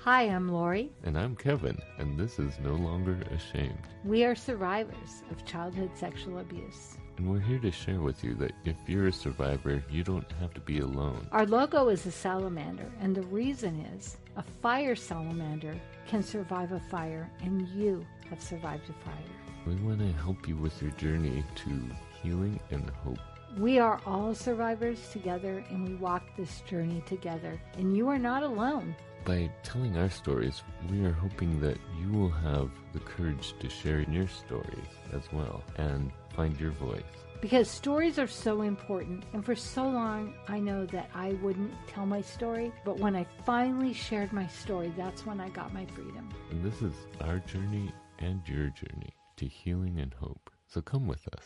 Hi, I'm Lori. And I'm Kevin, and this is No Longer Ashamed. We are survivors of childhood sexual abuse. And we're here to share with you that if you're a survivor, you don't have to be alone. Our logo is a salamander, and the reason is a fire salamander can survive a fire, and you have survived a fire. We want to help you with your journey to healing and hope. We are all survivors together, and we walk this journey together, and you are not alone. By telling our stories, we are hoping that you will have the courage to share your stories as well and find your voice. Because stories are so important, and for so long I know that I wouldn't tell my story, but when I finally shared my story, that's when I got my freedom. And this is our journey and your journey to healing and hope. So come with us.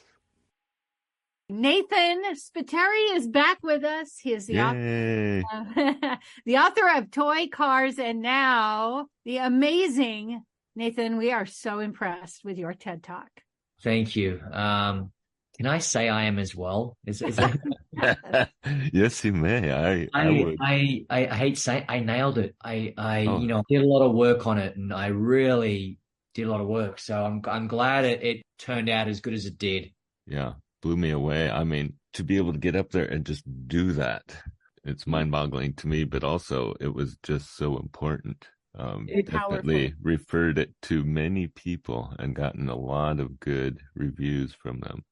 Nathan Spiteri is back with us. He is the author of Toy, Cars, and Now. The amazing Nathan, we are so impressed with your TED Talk. Thank you. Can I say I am as well? Is that... Yes, you may. I hate saying I nailed it. I did a lot of work on it, and I really did a lot of work. So I'm glad it turned out as good as it did. Yeah. Blew me away. I mean, to be able to get up there and just do that, it's mind-boggling to me, but also it was just so important. Definitely referred it to many people and gotten a lot of good reviews from them.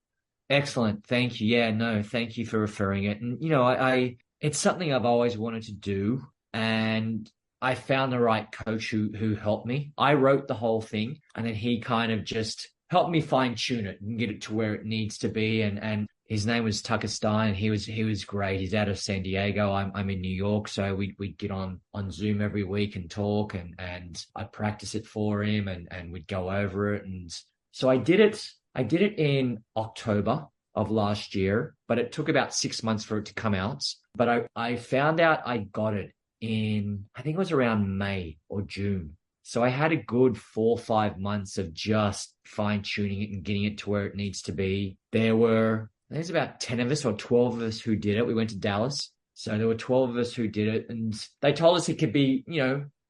Excellent. Thank you. Yeah, no, thank you for referring it. And, it's something I've always wanted to do, and I found the right coach who helped me. I wrote the whole thing, and then he kind of just helped me fine tune it and get it to where it needs to be. And his name was Tucker Stein. He was great. He's out of San Diego. I'm in New York. So we'd get on Zoom every week and talk, and I'd practice it for him, and we'd go over it. And so I did it in October of last year, but it took about 6 months for it to come out. But I found out I got it in, I think it was around May or June. So I had a good 4 or 5 months of just fine tuning it and getting it to where it needs to be. There's about 10 of us or 12 of us who did it. We went to Dallas. So there were 12 of us who did it, and they told us it could be,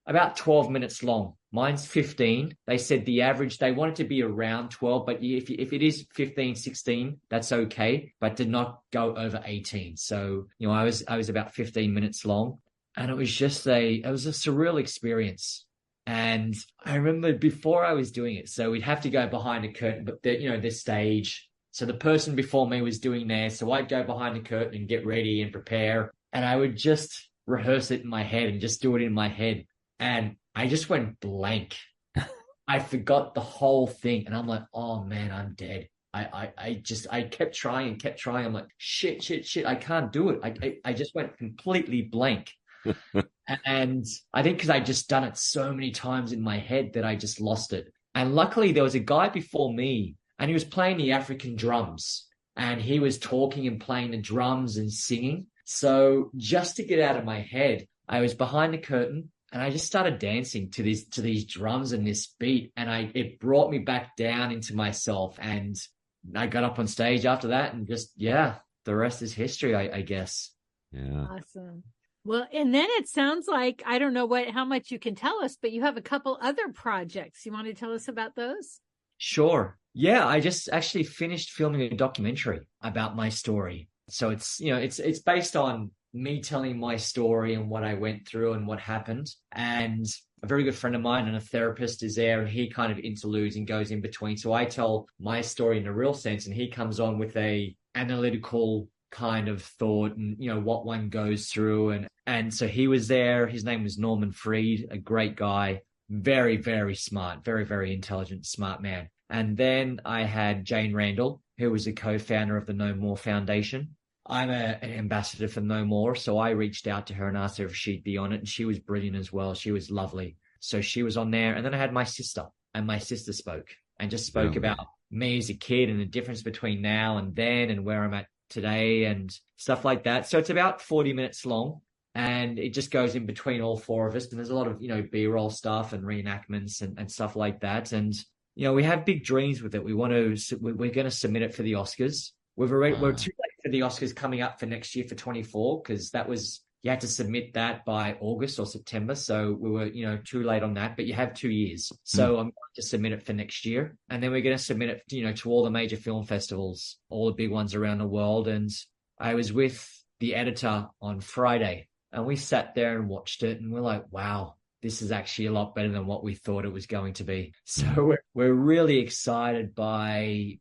about 12 minutes long. Mine's 15. They said the average, they want it to be around 12, but if it is 15, 16, that's okay, but did not go over 18. So, I was about 15 minutes long, and it was just it was a surreal experience. And I remember before I was doing it, so we'd have to go behind a curtain, but this stage. So the person before me was doing theirs. So I'd go behind the curtain and get ready and prepare. And I would just rehearse it in my head and just do it in my head. And I just went blank. I forgot the whole thing. And I'm like, oh man, I'm dead. I kept trying. I'm like, shit. I can't do it. I just went completely blank. And I think because I just done it so many times in my head that I just lost it. And luckily there was a guy before me, and he was playing the African drums, and he was talking and playing the drums and singing. So just to get out of my head, I was behind the curtain and I just started dancing to these drums and this beat. And it brought me back down into myself. And I got up on stage after that, and just, the rest is history, I guess. Yeah. Awesome. Well, and then it sounds like, I don't know how much you can tell us, but you have a couple other projects. You want to tell us about those? Sure. Yeah, I just actually finished filming a documentary about my story. So it's based on me telling my story and what I went through and what happened. And a very good friend of mine and a therapist is there, and he kind of interludes and goes in between. So I tell my story in a real sense, and he comes on with a analytical kind of thought and, what one goes through. And so he was there. His name was Norman Freed, a great guy, very, very smart, very, very intelligent, smart man. And then I had Jane Randall, who was a co-founder of the No More Foundation. I'm an ambassador for No More. So I reached out to her and asked her if she'd be on it. And she was brilliant as well. She was lovely. So she was on there. And then I had my sister, and my sister spoke about me as a kid and the difference between now and then and where I'm at today and stuff like that. So it's about 40 minutes long, and it just goes in between all four of us. And there's a lot of, B-roll stuff and reenactments and stuff like that. And, we have big dreams with it. We're going to submit it for the Oscars. We're too late for the Oscars coming up for next year for 24, because that was, you had to submit that by August or September. So we were, too late on that, but you have 2 years. So I'm going to submit it for next year. And then we're going to submit it, to all the major film festivals, all the big ones around the world. And I was with the editor on Friday and we sat there and watched it and we're like, wow, this is actually a lot better than what we thought it was going to be. So we're really excited by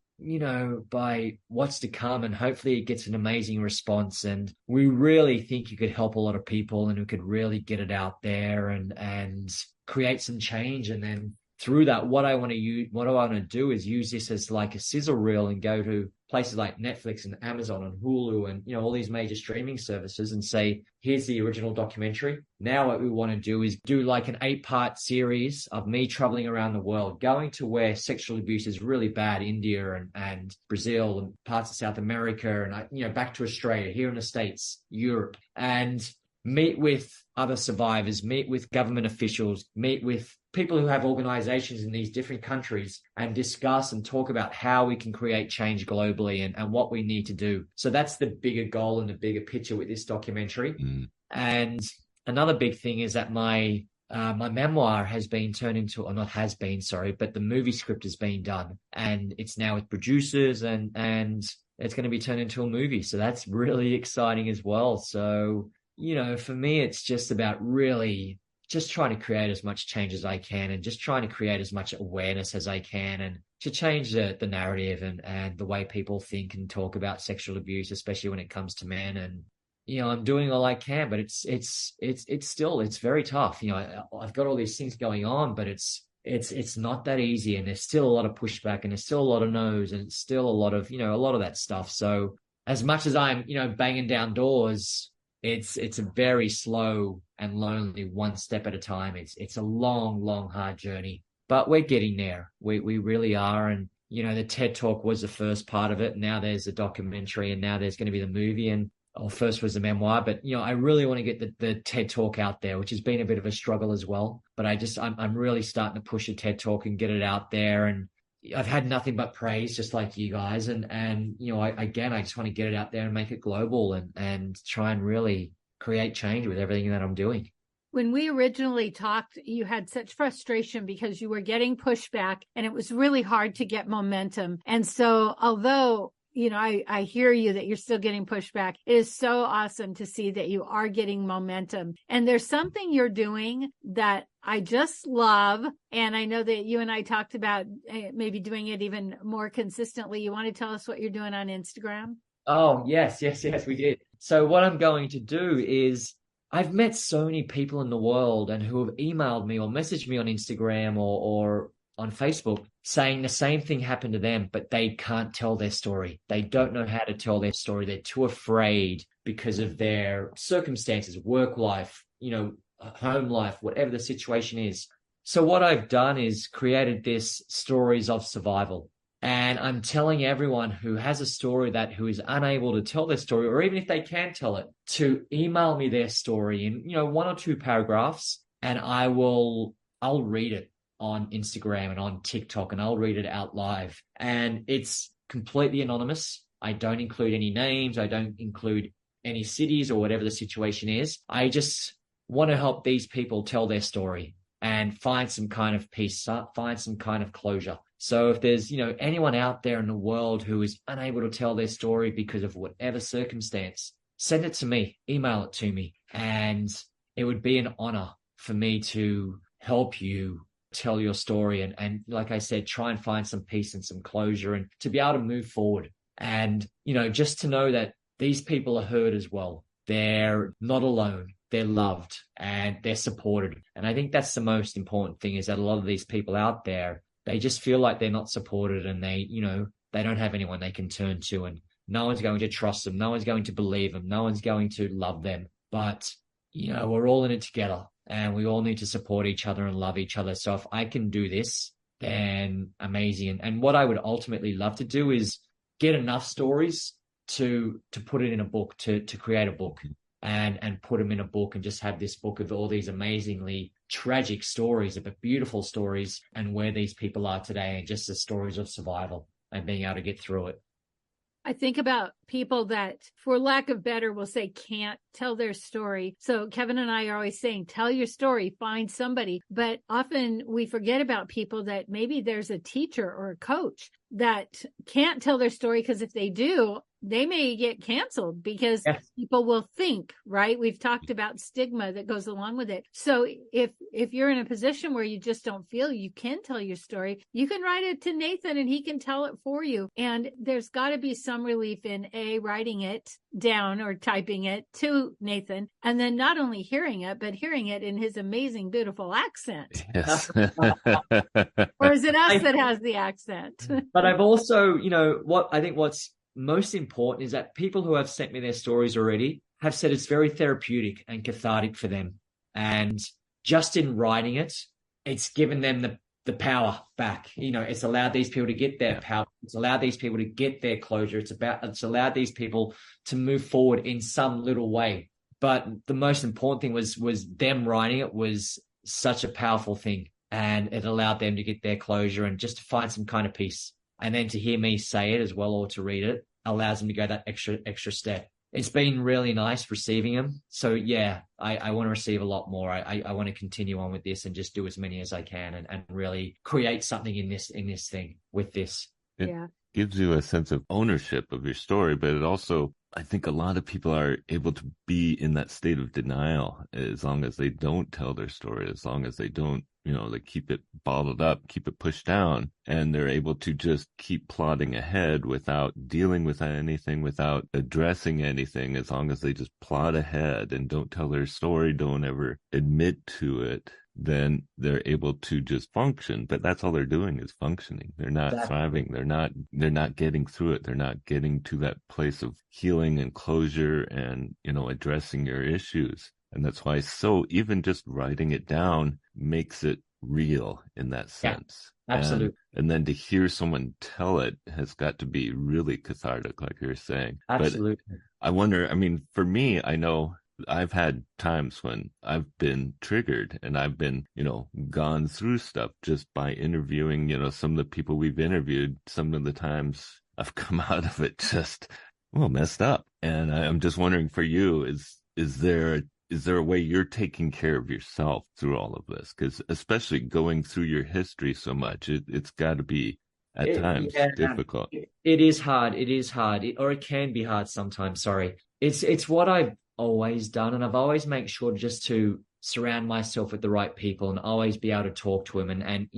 what's to come, and hopefully it gets an amazing response. And we really think you could help a lot of people and we could really get it out there and create some change. And then through that, what I want to do is use this as like a sizzle reel and go to places like Netflix and Amazon and Hulu and, all these major streaming services and say, here's the original documentary. Now what we want to do is do like an 8-part series of me traveling around the world, going to where sexual abuse is really bad, India and Brazil and parts of South America and, back to Australia, here in the States, Europe, and meet with other survivors, meet with government officials, meet with people who have organizations in these different countries and discuss and talk about how we can create change globally and what we need to do. So that's the bigger goal and the bigger picture with this documentary. And another big thing is that my memoir has been turned into, or not has been, sorry, but the movie script has been done and it's now with producers and it's going to be turned into a movie. So that's really exciting as well. So, for me, it's just about really just trying to create as much change as I can and just trying to create as much awareness as I can and to change the narrative and the way people think and talk about sexual abuse, especially when it comes to men. And, I'm doing all I can, but it's very tough. I've got all these things going on, but it's not that easy. And there's still a lot of pushback and there's still a lot of no's and it's still a lot of that stuff. So as much as I'm, banging down doors, it's a very slow and lonely one step at a time. It's a long, long, hard journey, but we're getting there. We really are. And, the TED Talk was the first part of it. Now there's a documentary and now there's going to be the movie first was the memoir, but, I really want to get the TED Talk out there, which has been a bit of a struggle as well. But I'm really starting to push the TED Talk and get it out there. And I've had nothing but praise, just like you guys. And I just want to get it out there and make it global and try and really create change with everything that I'm doing. When we originally talked, you had such frustration because you were getting pushback and it was really hard to get momentum. And so although I hear you that you're still getting pushback, it is so awesome to see that you are getting momentum. And there's something you're doing that I just love. And I know that you and I talked about maybe doing it even more consistently. You want to tell us what you're doing on Instagram? Oh, yes, we did. So what I'm going to do is I've met so many people in the world and who have emailed me or messaged me on Instagram or on Facebook saying the same thing happened to them, but they can't tell their story. They don't know how to tell their story. They're too afraid because of their circumstances, work life, home life, whatever the situation is. So what I've done is created this stories of survival. And I'm telling everyone who has a story who is unable to tell their story, or even if they can tell it, to email me their story in, 1 or 2 paragraphs, and I'll read it on Instagram and on TikTok, and I'll read it out live. And it's completely anonymous. I don't include any names. I don't include any cities or whatever the situation is. I just want to help these people tell their story and find some kind of peace, find some kind of closure. So if there's, anyone out there in the world who is unable to tell their story because of whatever circumstance, send it to me, email it to me. And it would be an honor for me to help you tell your story. And like I said, try and find some peace and some closure and to be able to move forward. And, just to know that these people are heard as well. They're not alone. They're loved and they're supported. And I think that's the most important thing, is that a lot of these people out there, they just feel like they're not supported and they don't have anyone they can turn to, and no one's going to trust them. No one's going to believe them. No one's going to love them. But, we're all in it together and we all need to support each other and love each other. So if I can do this, then amazing. And what I would ultimately love to do is get enough stories to put it in a book, to create a book and put them in a book and just have this book of all these amazingly tragic stories, but beautiful stories, and where these people are today and just the stories of survival and being able to get through it. I think about people that, for lack of better, will say can't tell their story. So Kevin and I are always saying, tell your story, find somebody. But often we forget about people that maybe there's a teacher or a coach that can't tell their story, because if they do, they may get canceled because people will think, right? We've talked about stigma that goes along with it. So if you're in a position where you just don't feel you can tell your story, you can write it to Nathan and he can tell it for you. And there's got to be some relief in writing it down or typing it to Nathan, and then not only hearing it, but hearing it in his amazing, beautiful accent. Yes. Or is it us that has the accent? But I've also, what's most important is that people who have sent me their stories already have said it's very therapeutic and cathartic for them. And just in writing it, it's given them the power back. It's allowed these people to get their power. It's allowed these people to get their closure. It's allowed these people to move forward in some little way. But the most important thing was them writing it was such a powerful thing. And it allowed them to get their closure and just to find some kind of peace. And then to hear me say it as well, or to read it, allows them to go that extra step. It's been really nice receiving them. So yeah, I want to receive a lot more. I want to continue on with this and just do as many as I can and really create something in this thing with this. It gives you a sense of ownership of your story, but it also, I think a lot of people are able to be in that state of denial as long as they don't tell their story, as long as they don't, they keep it bottled up, keep it pushed down, and they're able to just keep plodding ahead without dealing with anything, without addressing anything. As long as they just plod ahead and don't tell their story, don't ever admit to it, then they're able to just function. But that's all they're doing is functioning. They're not thriving. They're not getting through it. They're not getting to that place of healing and closure and, addressing your issues. And that's why even just writing it down makes it real in that sense. Yeah, absolutely. And then to hear someone tell it has got to be really cathartic, like you're saying. Absolutely. But I wonder, for me, I know I've had times when I've been triggered and I've been, gone through stuff just by interviewing, some of the people we've interviewed. Some of the times I've come out of it just, messed up. And I'm just wondering for you, is there a way you're taking care of yourself through all of this? Because especially going through your history so much, it's got to be at times difficult. It is hard. It is hard, or it can be hard sometimes. Sorry. It's what I've always done, and I've always made sure just to surround myself with the right people and always be able to talk to them, and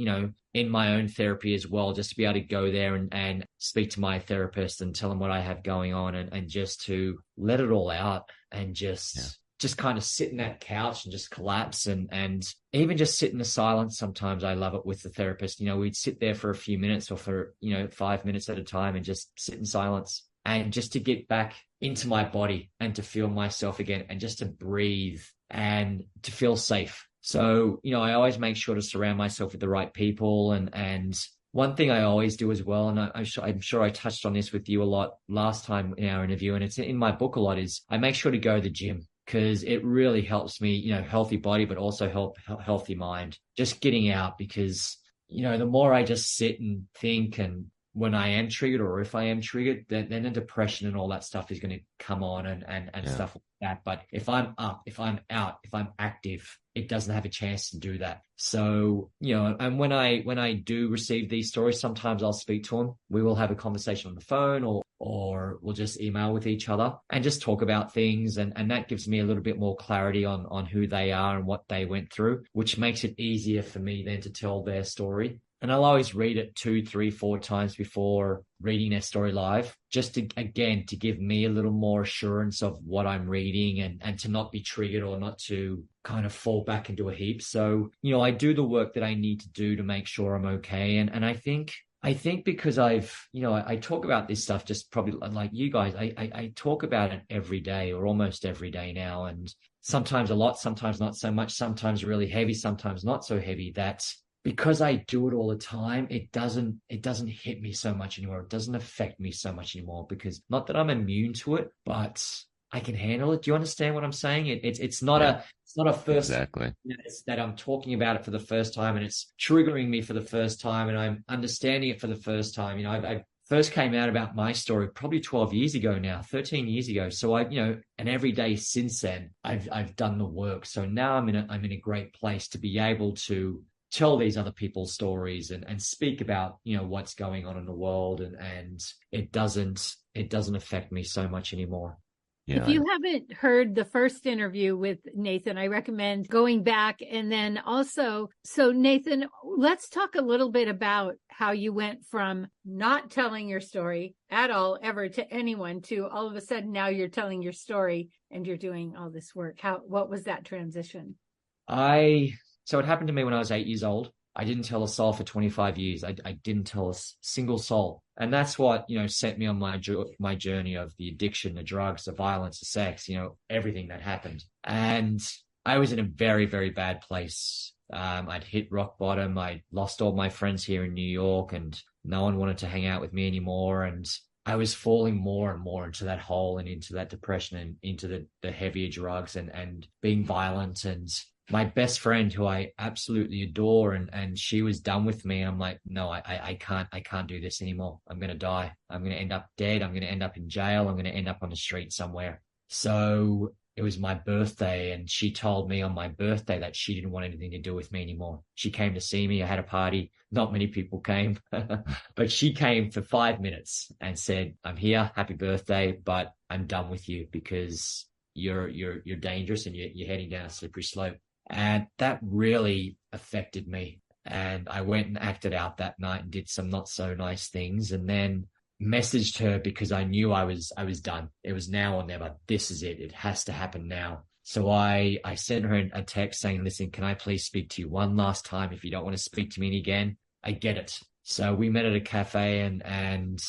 in my own therapy as well, just to be able to go there and speak to my therapist and tell them what I have going on, and just to let it all out and just kind of sit in that couch and just collapse and even just sit in the silence. Sometimes I love it with the therapist. We'd sit there for a few minutes or for, 5 minutes at a time and just sit in silence and just to get back into my body and to feel myself again and just to breathe and to feel safe. So, I always make sure to surround myself with the right people. And one thing I always do as well, and I'm sure I touched on this with you a lot last time in our interview, and it's in my book a lot, is I make sure to go to the gym. Because it really helps me, healthy body, but also healthy mind. Just getting out, because, the more I just sit and think, and when I am triggered or if I am triggered, then the depression and all that stuff is going to come on and stuff like that. But if I'm up, if I'm out, if I'm active, it doesn't have a chance to do that. So, and when I do receive these stories, sometimes I'll speak to them. We will have a conversation on the phone or we'll just email with each other and just talk about things. And that gives me a little bit more clarity on who they are and what they went through, which makes it easier for me then to tell their story. And I'll always read it 2, 3, 4 times before reading their story live, just to give me a little more assurance of what I'm reading and to not be triggered or not to kind of fall back into a heap. So, I do the work that I need to do to make sure I'm okay. And I think because I talk about this stuff just probably like you guys, I talk about it every day or almost every day now. And sometimes a lot, sometimes not so much, sometimes really heavy, sometimes not so heavy. That's because I do it all the time, it doesn't hit me so much anymore. It doesn't affect me so much anymore, because not that I'm immune to it, but I can handle it. Do you understand what I'm saying? It's not a first, exactly. It's that I'm talking about it for the first time and it's triggering me for the first time and I'm understanding it for the first time. I've first came out about my story probably 12 years ago now, 13 years ago. So and every day since then, I've done the work. So now I'm in a great place to be able to tell these other people's stories and speak about, what's going on in the world. And it doesn't affect me so much anymore. Yeah. If you haven't heard the first interview with Nathan, I recommend going back. And then also, so Nathan, let's talk a little bit about how you went from not telling your story at all, ever, to anyone, to all of a sudden now you're telling your story and you're doing all this work. What was that transition? So it happened to me when I was 8 years old. I didn't tell a soul for 25 years. I didn't tell a single soul. And that's what, set me on my journey of the addiction, the drugs, the violence, the sex, everything that happened. And I was in a very, very bad place. I'd hit rock bottom. I lost all my friends here in New York and no one wanted to hang out with me anymore. And I was falling more and more into that hole and into that depression and into the heavier drugs and being violent. And my best friend, who I absolutely adore, and she was done with me. I'm like, no, I can't do this anymore. I'm going to die. I'm going to end up dead. I'm going to end up in jail. I'm going to end up on the street somewhere. So it was my birthday, and she told me on my birthday that she didn't want anything to do with me anymore. She came to see me. I had a party. Not many people came, but she came for 5 minutes and said, I'm here. Happy birthday, but I'm done with you because you're dangerous and you're heading down a slippery slope. And that really affected me. And I went and acted out that night and did some not so nice things, and then messaged her because I knew I was done. It was now or never. This is it. It has to happen now. So I sent her a text saying, listen, can I please speak to you one last time? If you don't want to speak to me again, I get it. So we met at a cafe and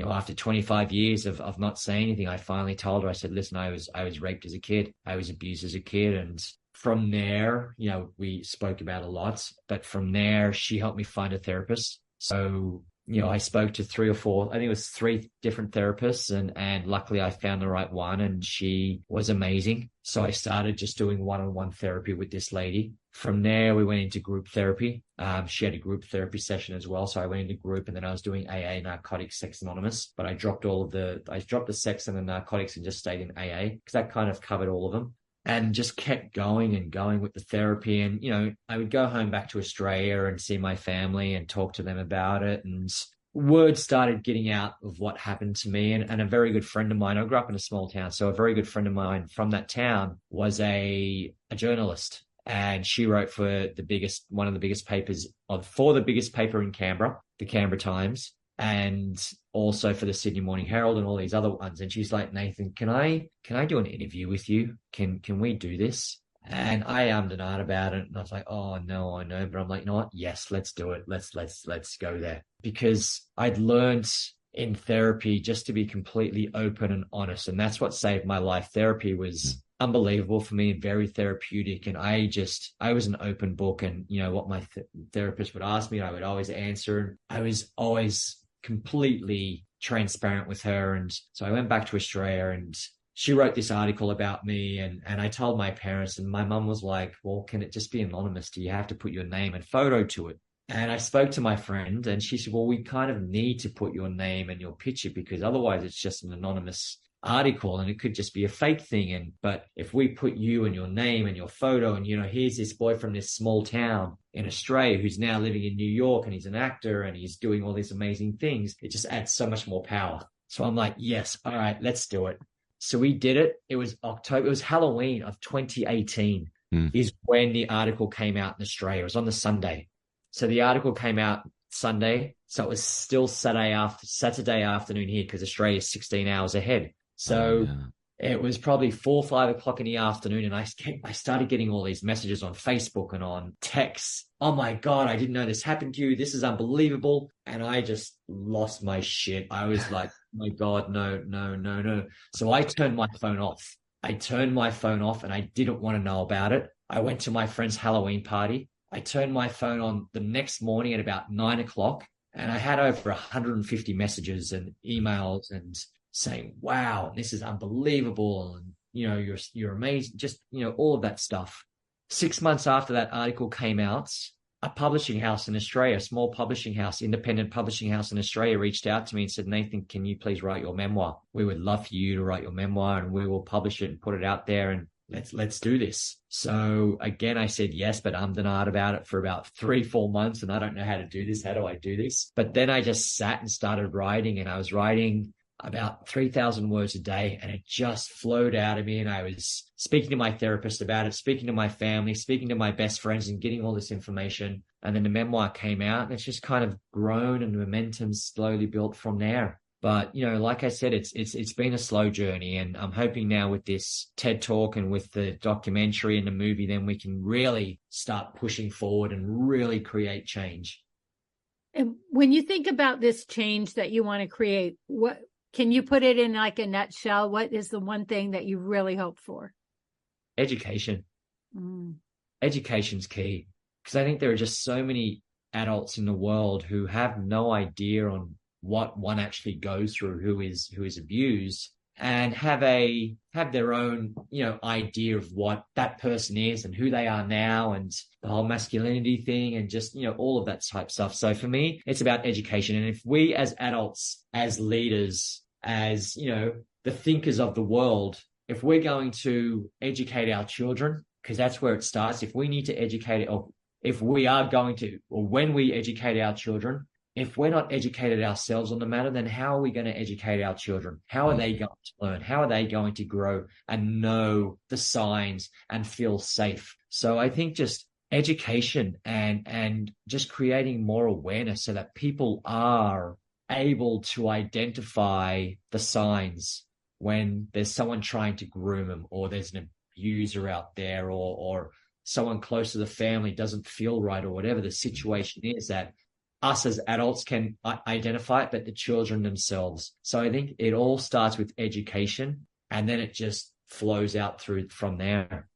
after 25 years of not saying anything, I finally told her, I said, listen, I was raped as a kid. I was abused as a kid. And from there, we spoke about a lot, but from there, she helped me find a therapist. So, I spoke to 3 or 4, I think it was 3 different therapists, and luckily I found the right one, and she was amazing. So I started just doing one-on-one therapy with this lady. From there, we went into group therapy. She had a group therapy session as well. So I went into group, and then I was doing AA, Narcotics, Sex Anonymous, but I dropped the sex and the narcotics and just stayed in AA because that kind of covered all of them. And just kept going and going with the therapy. And, I would go home back to Australia and see my family and talk to them about it. And word started getting out of what happened to me. And a very good friend of mine, I grew up in a small town. So a very good friend of mine from that town was a journalist. And she wrote for one of the biggest papers for the biggest paper in Canberra, the Canberra Times, and also for the Sydney Morning Herald and all these other ones. And she's like, Nathan, can I do an interview with you? Can we do this? And I ummed and ahed about it. And I was like, oh no, I know. But I'm like, you know what? Yes, let's do it. Let's go there. Because I'd learned in therapy just to be completely open and honest. And that's what saved my life. Therapy was unbelievable for me and very therapeutic. And I was an open book, and what my therapist would ask me, I would always answer. I was always completely transparent with her. And so I went back to Australia, and she wrote this article about me, and I told my parents, and my mum was like, well, can it just be anonymous? Do you have to put your name and photo to it? And I spoke to my friend, and she said, well, we kind of need to put your name and your picture because otherwise it's just an anonymous article and it could just be a fake thing. But if we put you and your name and your photo and, here's this boy from this small town in Australia who's now living in New York, and he's an actor and he's doing all these amazing things, it just adds so much more power. So I'm like, yes, all right, let's do it. So we did it. It was Halloween of 2018 is when the article came out in Australia. It was on the Sunday. So the article came out Sunday. So it was still Saturday afternoon here because Australia is 16 hours ahead. So it was probably 4 or 5 o'clock in the afternoon, and I started getting all these messages on Facebook and on texts. Oh my God, I didn't know this happened to you. This is unbelievable. And I just lost my shit. I was like, oh my God, no. So I turned my phone off. And I didn't want to know about it. I went to my friend's Halloween party. I turned my phone on the next morning at about 9 o'clock, and I had over 150 messages and emails and saying, wow, this is unbelievable. And, you're amazing. Just, all of that stuff. 6 months after that article came out, a publishing house in Australia, a small publishing house, independent publishing house in Australia, reached out to me and said, Nathan, can you please write your memoir? We would love for you to write your memoir, and we will publish it and put it out there, and let's do this. So again, I said yes, but denied about it for about 3-4 months. And I don't know how to do this. How do I do this? But then I just sat and started writing, and I was writing about 3,000 words a day, and it just flowed out of me. And I was speaking to my therapist about it, speaking to my family, speaking to my best friends, and getting all this information. And then the memoir came out, and it's just kind of grown, and the momentum slowly built from there. But, you know, like I said, it's been a slow journey, and I'm hoping now with this TED Talk and with the documentary and the movie, then we can really start pushing forward and really create change. And when you think about this change that you want to create, what can you put it in like a nutshell? What is the one thing that you really hope for? Education. Education's key, because I think there are just so many adults in the world who have no idea on what one actually goes through, who is abused, and have their own, you know, idea of what that person is and who they are now, and the whole masculinity thing, and just, you know, all of that type stuff. So for me, it's about education. And if we as adults, as leaders, as, you know, the thinkers of the world, if we're going to educate our children, because that's where it starts, if we need to educate, or if we are going to, or when we educate our children, if we're not educated ourselves on the matter, then how are we going to educate our children? How are they going to learn? How are they going to grow and know the signs and feel safe? So I think just education and just creating more awareness so that people are able to identify the signs when there's someone trying to groom them, or there's an abuser out there, or someone close to the family doesn't feel right, or whatever the situation is, that us as adults can identify it, but the children themselves. So I think it all starts with education, and then it just flows out through from there.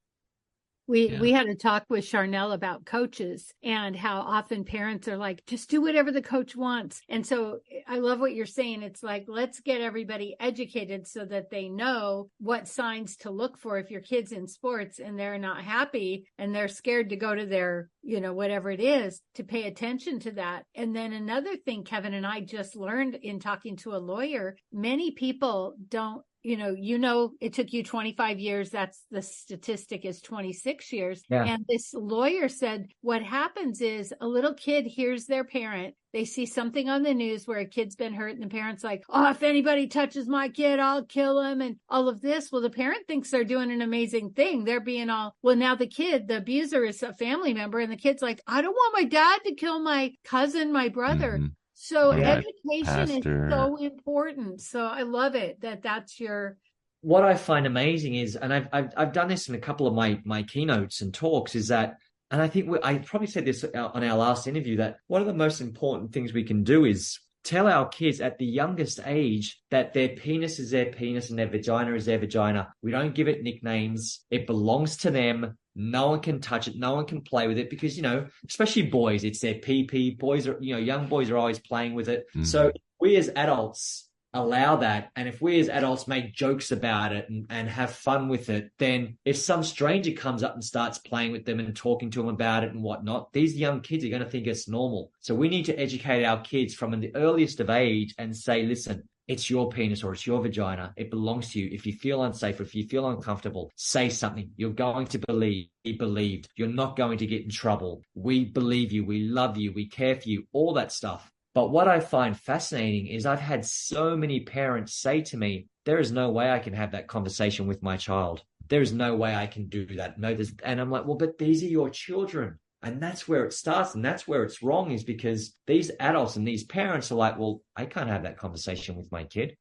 We had a talk with Charnel about coaches and how often parents are like, just do whatever the coach wants. And so I love what you're saying. It's like, let's get everybody educated so that they know what signs to look for if your kid's in sports and they're not happy and they're scared to go to their, you know, whatever it is, to pay attention to that. And then another thing Kevin and I just learned in talking to a lawyer, many people don't, you know, it took you 25 years. That's the statistic, is 26 years. Yeah. And this lawyer said, what happens is a little kid hears their parent. They see something on the news where a kid's been hurt, and the parent's like, oh, if anybody touches my kid, I'll kill him, and all of this. Well, the parent thinks they're doing an amazing thing. They're being all, well, now the kid, the abuser, is a family member, and the kid's like, I don't want my dad to kill my cousin, my brother. Mm-hmm. So education is so important. So I love it that's your. What I find amazing is, and I've done this in a couple of my keynotes and talks, is that, and I think I probably said this on our last interview, that one of the most important things we can do is tell our kids at the youngest age that their penis is their penis and their vagina is their vagina. We don't give it nicknames. It belongs to them. No one can touch it. No one can play with it, because, you know, especially boys, it's their pee-pee. Boys are, you know, young boys are always playing with it. Mm. So if we as adults allow that, and if we as adults make jokes about it and have fun with it, then if some stranger comes up and starts playing with them and talking to them about it and whatnot, these young kids are going to think it's normal. So we need to educate our kids from the earliest of age and say, listen, it's your penis or it's your vagina. It belongs to you. If you feel unsafe, or if you feel uncomfortable, say something. You're going to be believed. You're not going to get in trouble. We believe you. We love you. We care for you. All that stuff. But what I find fascinating is I've had so many parents say to me, there is no way I can have that conversation with my child. There is no way I can do that. No, and I'm like, well, but these are your children. And that's where it starts. And that's where it's wrong, is because these adults and these parents are like, well, I can't have that conversation with my kid.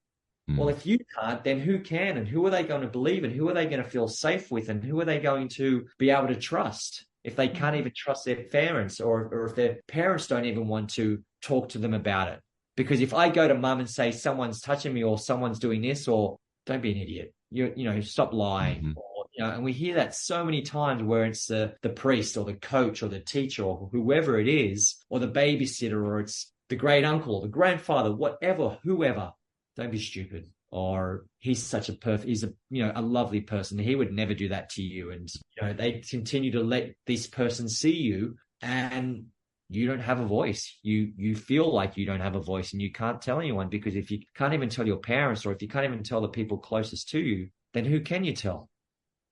Mm. Well, if you can't, then who can? And who are they going to believe? And who are they going to feel safe with? And who are they going to be able to trust if they can't even trust their parents, or if their parents don't even want to talk to them about it? Because if I go to mum and say someone's touching me, or someone's doing this, or don't be an idiot, you know, stop lying. Mm-hmm. You know, and we hear that so many times, where it's the priest or the coach or the teacher or whoever it is, or the babysitter, or it's the great uncle or the grandfather, whatever, whoever. Don't be stupid. Or he's such he's a lovely person. He would never do that to you. And, you know, they continue to let this person see you. And you don't have a voice. You feel like you don't have a voice, and you can't tell anyone, because if you can't even tell your parents, or if you can't even tell the people closest to you, then who can you tell?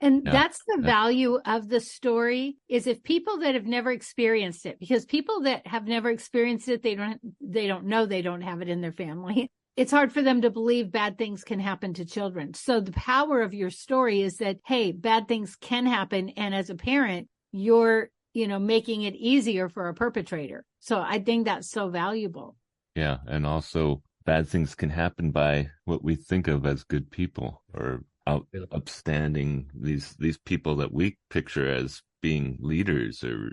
And that's the value of the story, is if people that have never experienced it, because people that have never experienced it, they don't know they don't have it in their family. It's hard for them to believe bad things can happen to children. So the power of your story is that, hey, bad things can happen. And as a parent, you're, making it easier for a perpetrator. So I think that's so valuable. Yeah. And also bad things can happen by what we think of as good people, or upstanding, these people that we picture as being leaders, or,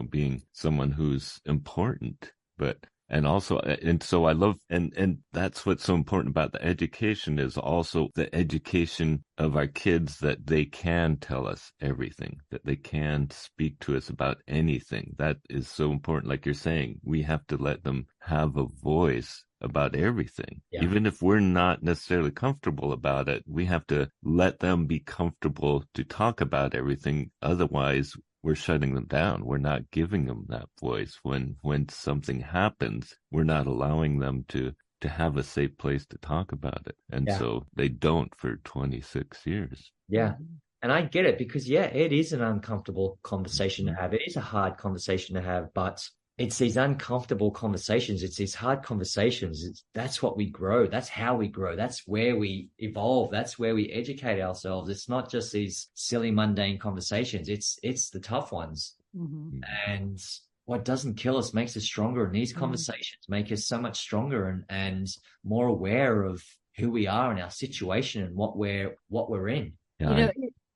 being someone who's important. So I love, and that's what's so important about the education, is also the education of our kids, that they can tell us everything, that they can speak to us about anything. That is so important. Like you're saying, we have to let them have a voice about everything. Yeah. Even if we're not necessarily comfortable about it, we have to let them be comfortable to talk about everything. Otherwise, we're shutting them down. We're not giving them that voice. When something happens, we're not allowing them to have a safe place to talk about it. And so they don't for 26 years. Yeah. And I get it, because it is an uncomfortable conversation to have. It is a hard conversation to have, but it's these uncomfortable conversations. It's these hard conversations. That's what we grow. That's how we grow. That's where we evolve. That's where we educate ourselves. It's not just these silly, mundane conversations. It's the tough ones. Mm-hmm. And what doesn't kill us makes us stronger. And these conversations make us so much stronger and more aware of who we are and our situation and what we're in. Yeah.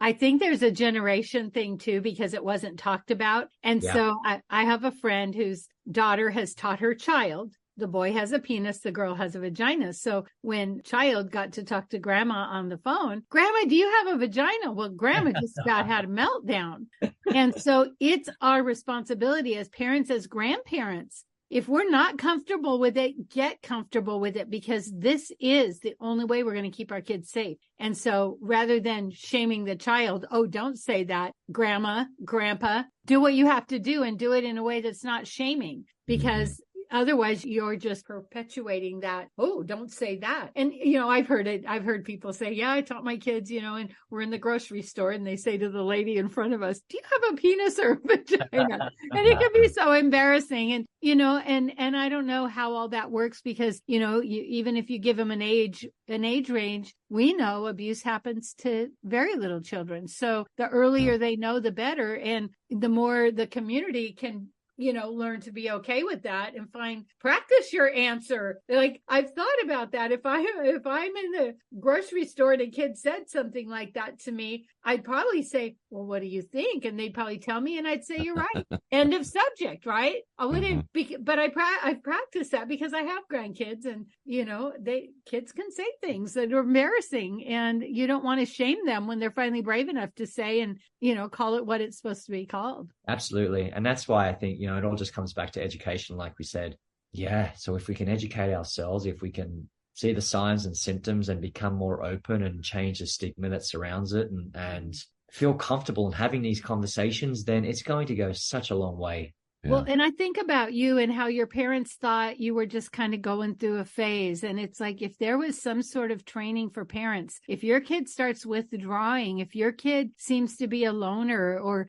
I think there's a generation thing too, because it wasn't talked about. And so I have a friend whose daughter has taught her child, the boy has a penis, the girl has a vagina. So when child got to talk to grandma on the phone, Grandma, do you have a vagina? Well, grandma just about had a meltdown. And so it's our responsibility as parents, as grandparents. If we're not comfortable with it, get comfortable with it, because this is the only way we're going to keep our kids safe. And so rather than shaming the child, oh, don't say that, grandma, grandpa, do what you have to do, and do it in a way that's not shaming, because otherwise you're just perpetuating that. Oh, don't say that. And, I've heard people say, I taught my kids, and we're in the grocery store and they say to the lady in front of us, do you have a penis or a vagina? And it can be so embarrassing. And, and I don't know how all that works, because, even if you give them an age range, we know abuse happens to very little children. So the earlier they know, the better. And the more the community can learn to be okay with that and practice your answer. Like, I've thought about that. If I'm in the grocery store and a kid said something like that to me, I'd probably say, well, what do you think? And they'd probably tell me, and I'd say, you're right. End of subject, right? I wouldn't be, but I've practiced that because I have grandkids, and, kids can say things that are embarrassing, and you don't want to shame them when they're finally brave enough to say and, call it what it's supposed to be called. Absolutely. And that's why I think, it all just comes back to education, like we said. Yeah. So if we can educate ourselves, if we can see the signs and symptoms and become more open and change the stigma that surrounds it, and feel comfortable in having these conversations, then it's going to go such a long way. Yeah. Well, and I think about you and how your parents thought you were just kind of going through a phase. And it's like, if there was some sort of training for parents, if your kid starts withdrawing, if your kid seems to be a loner, or,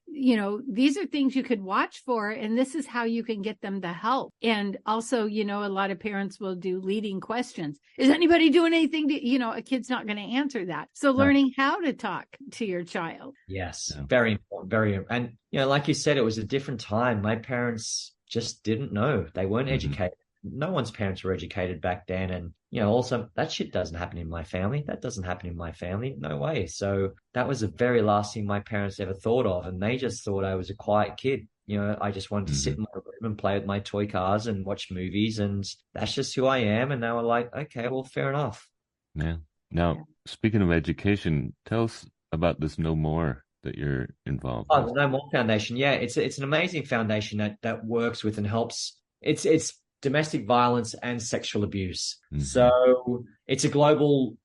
these are things you could watch for, and this is how you can get them the help. And also, a lot of parents will do leading questions. Is anybody doing anything to, a kid's not going to answer that. So learning how to talk to your child. Yes. Very important. And, like you said, it was a different time. My parents just didn't know. They weren't educated. No one's parents were educated back then. And, also that shit doesn't happen in my family. That doesn't happen in my family. No way. So that was the very last thing my parents ever thought of. And they just thought I was a quiet kid. I just wanted to sit in my room and play with my toy cars and watch movies. And that's just who I am. And they were like, okay, well, fair enough. Yeah. Now, speaking of education, tell us about this No More that you're involved with. The No More Foundation. Yeah, it's an amazing foundation that works with and helps. It's domestic violence and sexual abuse. So it's a global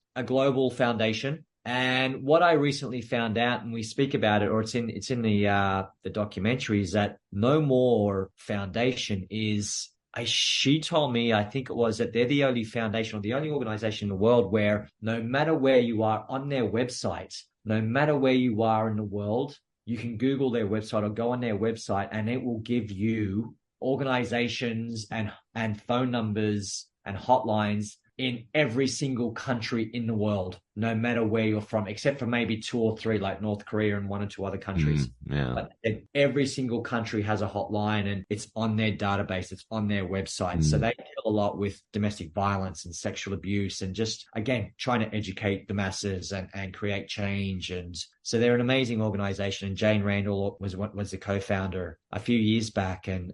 foundation, And what I recently found out, and we speak about it, or it's in the documentary, is that No More Foundation is she told me, I think it was, that they're the only foundation or the only organization in the world where no matter where you are on their website, no matter where you are in the world, you can Google their website or go on their website and it will give you organizations and phone numbers and hotlines in every single country in the world, no matter where you're from, except for maybe 2 or 3, like North Korea and 1 or 2 other countries. Yeah. But every single country has a hotline and it's on their database, it's on their website. So they deal a lot with domestic violence and sexual abuse and just, again, trying to educate the masses and create change. And so they're an amazing organization. And Jane Randall was the co-founder a few years back. And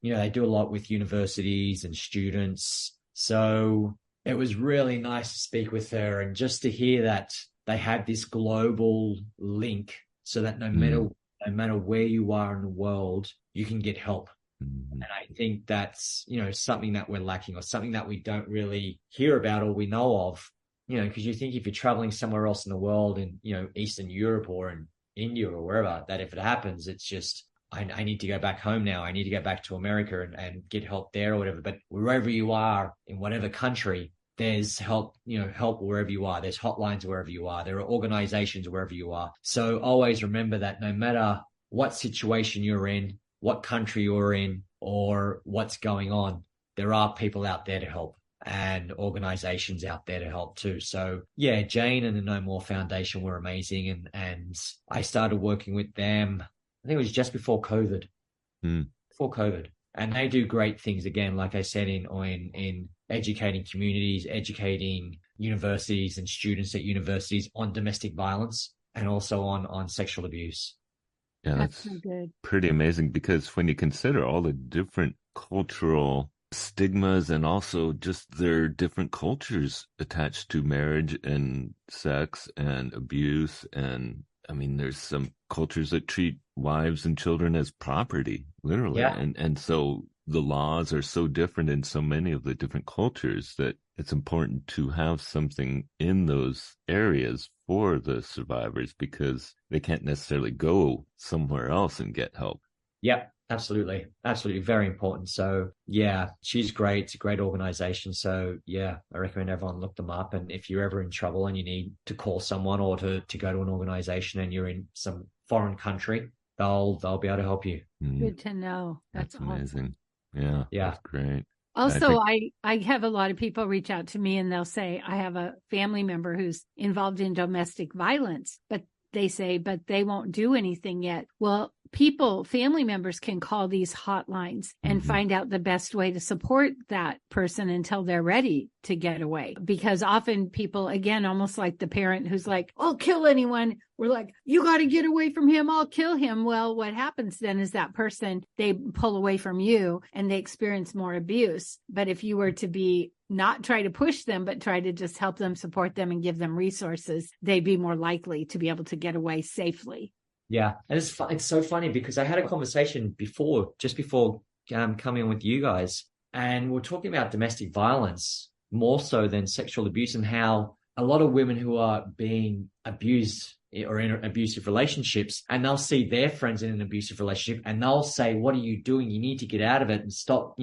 they do a lot with universities and students. So it was really nice to speak with her and just to hear that they have this global link so that no matter where you are in the world, you can get help. And I think that's, something that we're lacking or something that we don't really hear about or we know of, because you think if you're traveling somewhere else in the world in, Eastern Europe or in India or wherever, that if it happens, it's just, I need to go back home now. I need to go back to America and get help there or whatever. But wherever you are in whatever country, there's help wherever you are. There's hotlines wherever you are. There are organizations wherever you are. So always remember that no matter what situation you're in, what country you're in, or what's going on, there are people out there to help and organizations out there to help too. So yeah, Jane and the No More Foundation were amazing. And I started working with them, I think it was just before COVID. Before COVID. And they do great things, again, like I said, in educating communities, educating universities and students at universities on domestic violence and also on sexual abuse. Yeah, that's so good. Pretty amazing, because when you consider all the different cultural stigmas and also just their different cultures attached to marriage and sex and abuse, and I mean, there's some cultures that treat wives and children as property, literally. Yeah. And so the laws are so different in so many of the different cultures that it's important to have something in those areas for the survivors, because they can't necessarily go somewhere else and get help. Yep. Absolutely. Absolutely. Very important. So yeah, she's great. It's a great organization. So yeah, I recommend everyone look them up. And if you're ever in trouble and you need to call someone or to go to an organization and you're in some foreign country, they'll be able to help you. Good to know. That's amazing. Awesome. Yeah. That's great. Also, I have a lot of people reach out to me and they'll say, I have a family member who's involved in domestic violence, but they won't do anything yet. Well, family members can call these hotlines and find out the best way to support that person until they're ready to get away. Because often people, again, almost like the parent who's like, I'll kill anyone. We're like, you got to get away from him. I'll kill him. Well, what happens then is that person, they pull away from you and they experience more abuse. But if you were to not try to push them, but try to just help them, support them and give them resources, they'd be more likely to be able to get away safely. Yeah. And it's so funny because I had a conversation just before coming on with you guys, and we're talking about domestic violence more so than sexual abuse, and how a lot of women who are being abused or in abusive relationships, and they'll see their friends in an abusive relationship and they'll say, what are you doing? You need to get out of it and stop,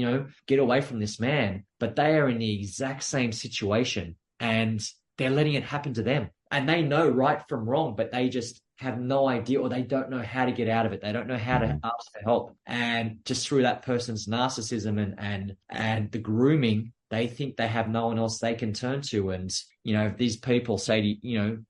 get away from this man. But they are in the exact same situation and they're letting it happen to them. And they know right from wrong, but they just have no idea, or they don't know how to get out of it. They don't know how to ask for help. And just through that person's narcissism and the grooming, they think they have no one else they can turn to. And, if these people say,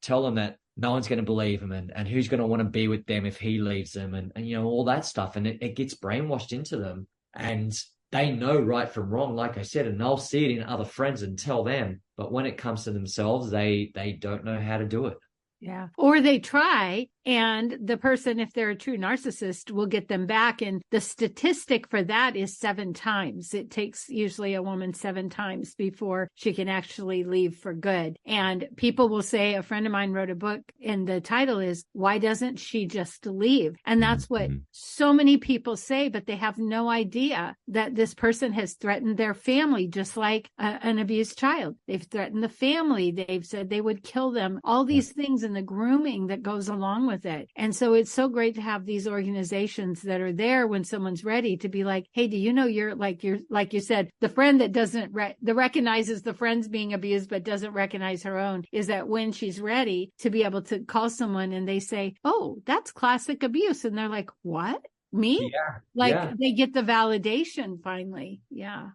tell them that no one's going to believe them and who's going to want to be with them if he leaves them and all that stuff. And it gets brainwashed into them and they know right from wrong, like I said, and they'll see it in other friends and tell them. But when it comes to themselves, they don't know how to do it. Yeah. Or they try And the person, if they're a true narcissist, will get them back. And the statistic for that is 7 times. It takes usually a woman 7 times before she can actually leave for good. And people will say, a friend of mine wrote a book and the title is, Why Doesn't She Just Leave? And that's what so many people say, but they have no idea that this person has threatened their family, just like an abused child. They've threatened the family. They've said they would kill them, all these things and the grooming that goes along with it. And so it's so great to have these organizations that are there when someone's ready to be like, hey, do you know you're like you said, the friend that doesn't that recognizes the friend's being abused but doesn't recognize her own, is that when she's ready to be able to call someone and they say, oh, that's classic abuse. And they're like, what? Me? They get the validation finally. Yeah.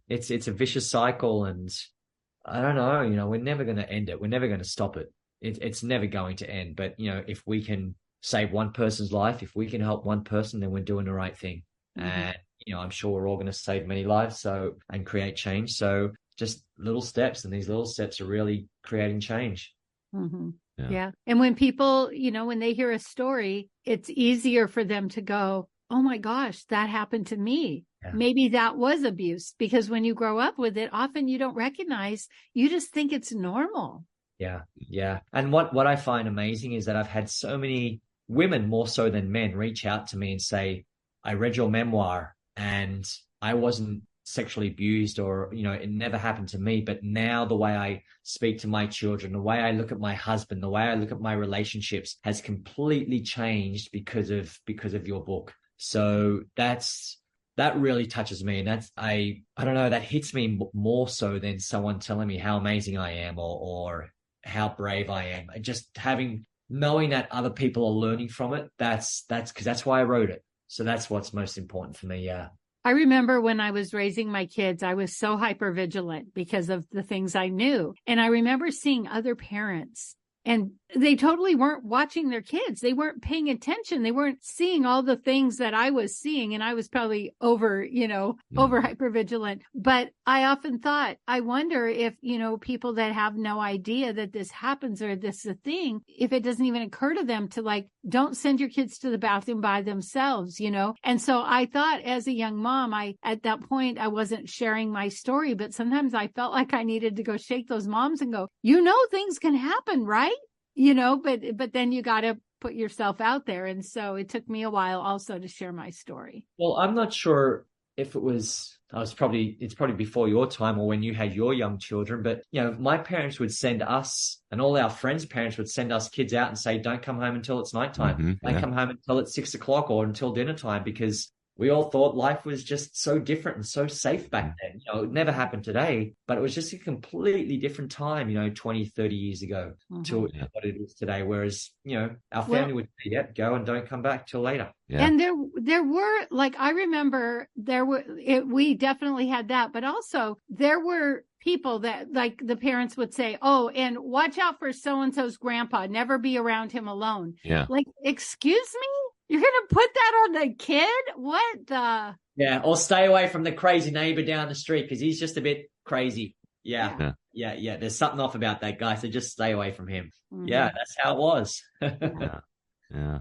It's a vicious cycle, and I don't know, we're never going to end it. We're never going to stop it. It's never going to end. But, if we can save one person's life, if we can help one person, then we're doing the right thing. And, I'm sure we're all going to save many lives and create change. So just little steps, and these little steps are really creating change. Yeah. And when people, when they hear a story, it's easier for them to go, oh my gosh, that happened to me. Yeah. Maybe that was abuse, because when you grow up with it, often you don't recognize, you just think it's normal. Yeah. And what I find amazing is that I've had so many women, more so than men, reach out to me and say, I read your memoir and I wasn't sexually abused, or, it never happened to me. But now the way I speak to my children, the way I look at my husband, the way I look at my relationships has completely changed because of your book. So that really touches me. And I don't know, that hits me more so than someone telling me how amazing I am or how brave I am. And just knowing that other people are learning from it, that's because that's why I wrote it. So that's what's most important for me. Yeah. I remember when I was raising my kids, I was so hypervigilant because of the things I knew. And I remember seeing other parents, and they totally weren't watching their kids. They weren't paying attention. They weren't seeing all the things that I was seeing. And I was probably over hypervigilant. But I often thought, I wonder if, people that have no idea that this happens or this is a thing, if it doesn't even occur to them to don't send your kids to the bathroom by themselves, And so I thought, as a young mom, at that point, I wasn't sharing my story, but sometimes I felt like I needed to go shake those moms and go, things can happen, right? But then you got to put yourself out there. And so it took me a while also to share my story. Well, I'm not sure if it's probably before your time or when you had your young children, but, my parents would send us, and all our friends' parents would send us kids out and say, don't come home until it's nighttime. Don't come home until it's 6 o'clock or until dinner time, because we all thought life was just so different and so safe back then. It never happened today, but it was just a completely different time, 20, 30 years ago to what it is today. Whereas, our family would say, go and don't come back till later. Yeah. And there were, I remember we definitely had that, but also there were people that the parents would say, oh, and watch out for so-and-so's grandpa, never be around him alone. Yeah. Excuse me? You're going to put that on the kid? What the? Yeah. Or stay away from the crazy neighbor down the street because he's just a bit crazy. Yeah. There's something off about that guy. So just stay away from him. Yeah. That's how it was. Yeah.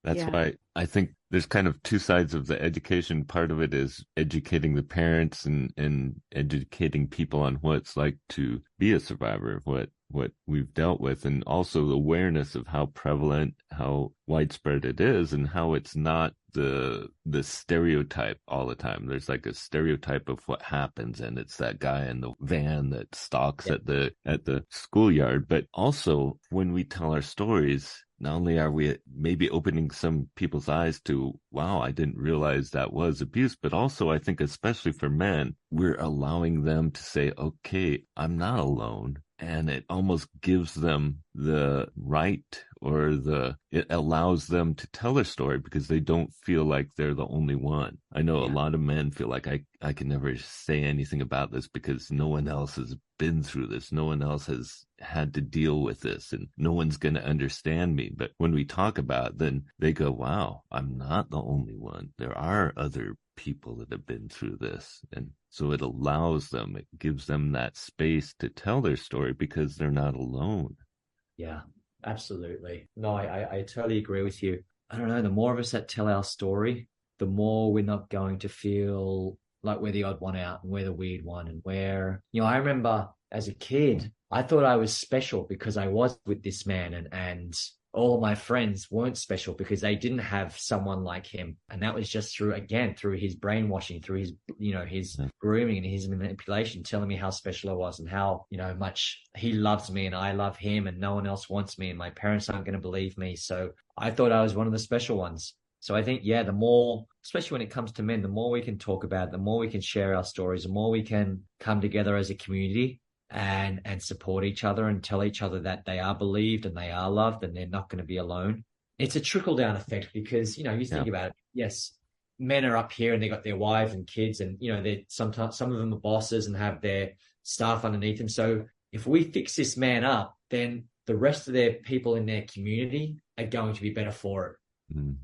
That's why I think there's kind of two sides of the education. Part of it is educating the parents and educating people on what it's like to be a survivor of what we've dealt with, and also the awareness of how prevalent, how widespread it is, and how it's not the stereotype all the time. There's a stereotype of what happens, and it's that guy in the van that stalks at the schoolyard. But also when we tell our stories, not only are we maybe opening some people's eyes to, wow, I didn't realize that was abuse, but also I think especially for men, we're allowing them to say, okay, I'm not alone. And it almost gives them the right, or it allows them to tell their story because they don't feel like they're the only one. I know a lot of men feel like I can never say anything about this because no one else has been through this. No one else has had to deal with this, and no one's going to understand me. But when we talk about it, then they go, wow, I'm not the only one. There are other people that have been through this. And so it gives them that space to tell their story because they're not alone. Yeah. Absolutely. No, I totally agree with you. I don't know, the more of us that tell our story, the more we're not going to feel like we're the odd one out and we're the weird one. And I remember as a kid, I thought I was special because I was with this man, and all of my friends weren't special because they didn't have someone like him. And that was just through his brainwashing, through his grooming and his manipulation, telling me how special I was and how, much he loves me and I love him and no one else wants me and my parents aren't going to believe me. So I thought I was one of the special ones. So I think, the more, especially when it comes to men, the more we can talk about it, the more we can share our stories, the more we can come together as a community and support each other and tell each other that they are believed and they are loved and they're not going to be alone. It's a trickle down effect because, you think about it. Yes, men are up here and they got their wives and kids and, they're sometimes, some of them are bosses and have their staff underneath them. So if we fix this man up, then the rest of their people in their community are going to be better for it.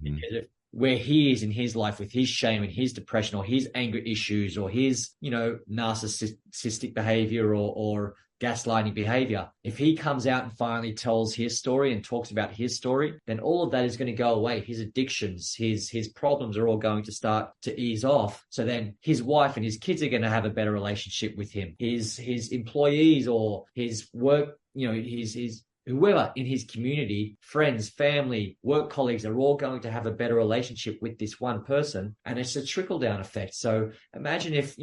Because where he is in his life with his shame and his depression or his anger issues or his, narcissistic behavior or gaslighting behavior, if he comes out and finally tells his story and talks about his story, then all of that is going to go away. His addictions, his problems are all going to start to ease off. So then his wife and his kids are going to have a better relationship with him. His employees or his work, his whoever in his community, friends, family, work colleagues are all going to have a better relationship with this one person. And it's a trickle down effect. So imagine if,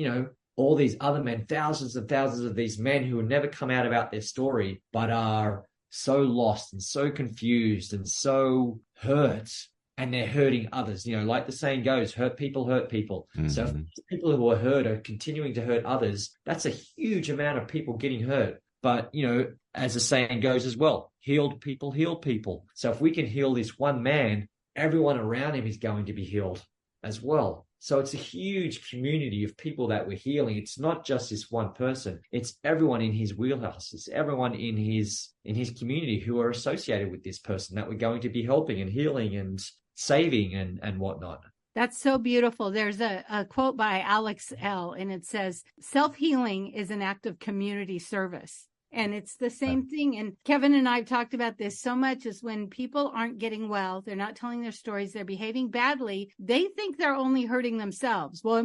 all these other men, thousands and thousands of these men who will never come out about their story, but are so lost and so confused and so hurt, and they're hurting others. Like the saying goes, hurt people hurt people. So if people who are hurt are continuing to hurt others, that's a huge amount of people getting hurt. But, as the saying goes as well, healed people heal people. So if we can heal this one man, everyone around him is going to be healed as well. So it's a huge community of people that we're healing. It's not just this one person. It's everyone in his wheelhouse. It's everyone in his community who are associated with this person that we're going to be helping and healing and saving and whatnot. That's so beautiful. There's a quote by Alex L., and it says, self-healing is an act of community service. And it's the same thing. And Kevin and I have talked about this so much, is when people aren't getting well, they're not telling their stories, they're behaving badly, they think they're only hurting themselves. Well,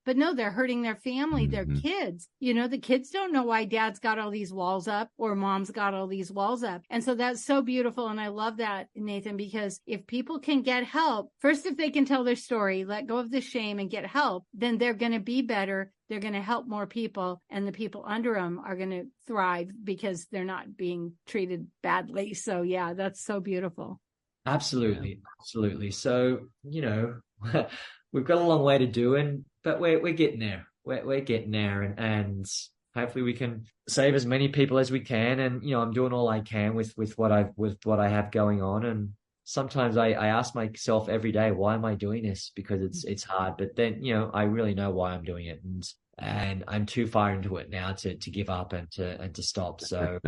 but no, they're hurting their family, their kids. The kids don't know why dad's got all these walls up or mom's got all these walls up. And so that's so beautiful. And I love that, Nathan, because if people can get help, first, if they can tell their story, let go of the shame and get help, then they're going to be better. They're going to help more people, and the people under them are going to thrive because they're not being treated badly. So yeah, that's so beautiful. Absolutely. Absolutely. So, we've got a long way to do, but we're getting there. We're getting there, and hopefully we can save as many people as we can. And, I'm doing all I can with what I have going on. And sometimes I ask myself every day, why am I doing this? Because it's hard. But then, I really know why I'm doing it. And I'm too far into it now to give up and to stop. So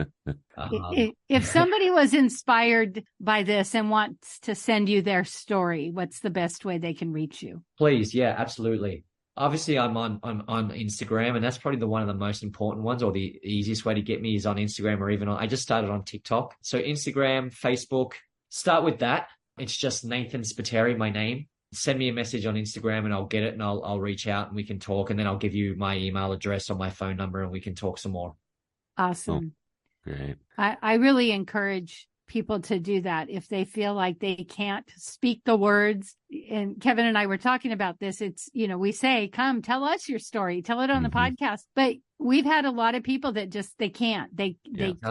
if somebody was inspired by this and wants to send you their story, what's the best way they can reach you? Please. Yeah, absolutely. Obviously, I'm on Instagram, and that's probably one of the most important ones, or the easiest way to get me is on Instagram, or even I just started on TikTok. So Instagram, Facebook, start with that. It's just Nathan Spiteri, my name. Send me a message on Instagram and I'll get it, and I'll reach out and we can talk, and then I'll give you my email address or my phone number and we can talk some more. Awesome. Oh, great. I really encourage people to do that if they feel like they can't speak the words. And Kevin and I were talking about this. It's, we say, come tell us your story, tell it on the podcast. But we've had a lot of people that just, they can't, they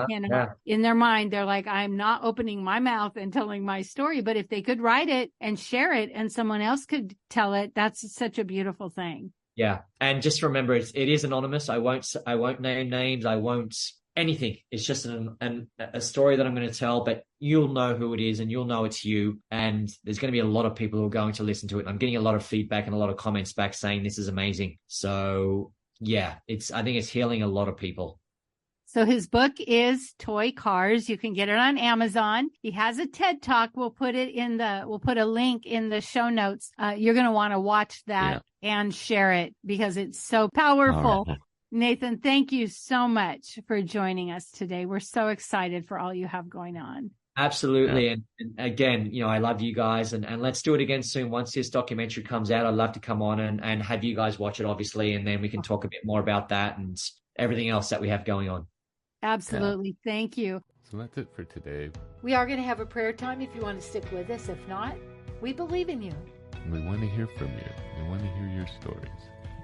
cannot. In their mind, they're like, I'm not opening my mouth and telling my story. But if they could write it and share it and someone else could tell it, that's such a beautiful thing. Yeah. And just remember, it is anonymous. I won't name names. I won't anything. It's just a story that I'm going to tell, but you'll know who it is and you'll know it's you. And there's going to be a lot of people who are going to listen to it. I'm getting a lot of feedback and a lot of comments back saying this is amazing. So yeah, I think it's healing a lot of people. So his book is Toy Cars. You can get it on Amazon. He has a TED Talk. We'll put a link in the show notes. You're going to want to watch that and share it because it's so powerful. Right. Nathan, thank you so much for joining us today. We're so excited for all you have going on. Absolutely. Yeah. And again, I love you guys, and let's do it again soon. Once this documentary comes out, I'd love to come on and have you guys watch it, obviously, and then we can talk a bit more about that and everything else that we have going on. Absolutely. Yeah. Thank you. So that's it for today. We are going to have a prayer time if you want to stick with us. If not, we believe in you. We want to hear from you. We want to hear your stories.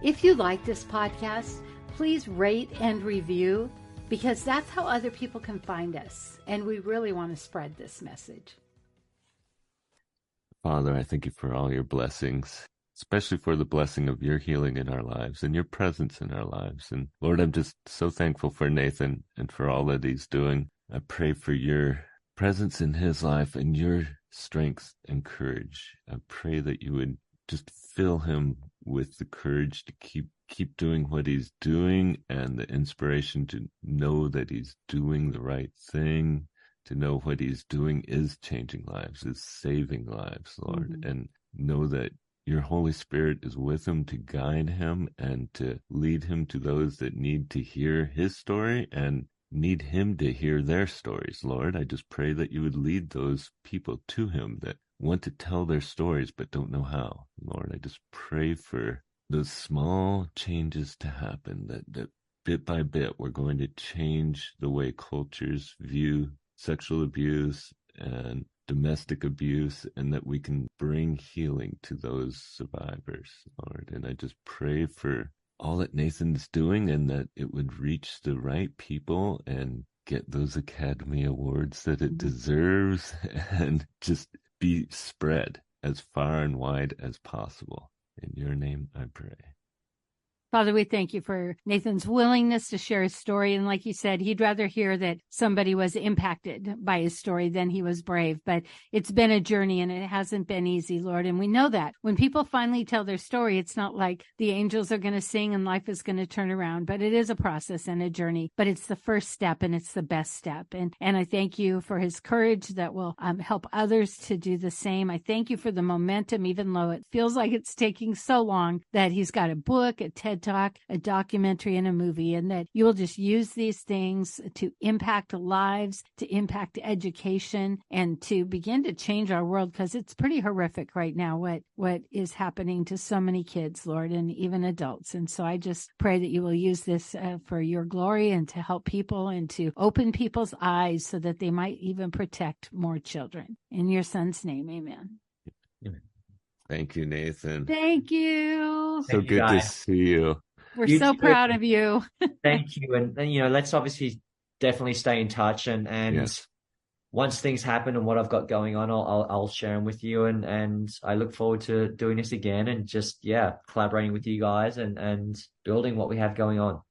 If you like this podcast, please rate and review, because that's how other people can find us. And we really want to spread this message. Father, I thank you for all your blessings, especially for the blessing of your healing in our lives and your presence in our lives. And Lord, I'm just so thankful for Nathan and for all that he's doing. I pray for your presence in his life and your strength and courage. I pray that you would just fill him with the courage to keep doing what he's doing, and the inspiration to know that he's doing the right thing, to know what he's doing is changing lives, is saving lives, Lord, and know that your Holy Spirit is with him to guide him and to lead him to those that need to hear his story and need him to hear their stories, Lord. I just pray that you would lead those people to him that want to tell their stories but don't know how. Lord, I just pray for those small changes to happen, that bit by bit we're going to change the way cultures view sexual abuse and domestic abuse, and that we can bring healing to those survivors, Lord. And I just pray for all that Nathan's doing, and that it would reach the right people and get those Academy Awards that it deserves, and just be spread as far and wide as possible. In your name I pray. Father, we thank you for Nathan's willingness to share his story. And like you said, he'd rather hear that somebody was impacted by his story than he was brave. But it's been a journey, and it hasn't been easy, Lord. And we know that when people finally tell their story, it's not like the angels are going to sing and life is going to turn around. But it is a process and a journey. But it's the first step, and it's the best step. And I thank you for his courage that will help others to do the same. I thank you for the momentum, even though it feels like it's taking so long, that he's got a book, a TED Talk, a documentary, and a movie, and that you will just use these things to impact lives, to impact education, and to begin to change our world, because it's pretty horrific right now what is happening to so many kids, Lord, and even adults. And so I just pray that you will use this for your glory, and to help people and to open people's eyes so that they might even protect more children. In your son's name, amen. Thank you, Nathan. Thank you. So good to see you. We're so proud of you. Thank you. And let's obviously definitely stay in touch. And yes, once things happen and what I've got going on, I'll share them with you. And I look forward to doing this again, and just, collaborating with you guys and building what we have going on.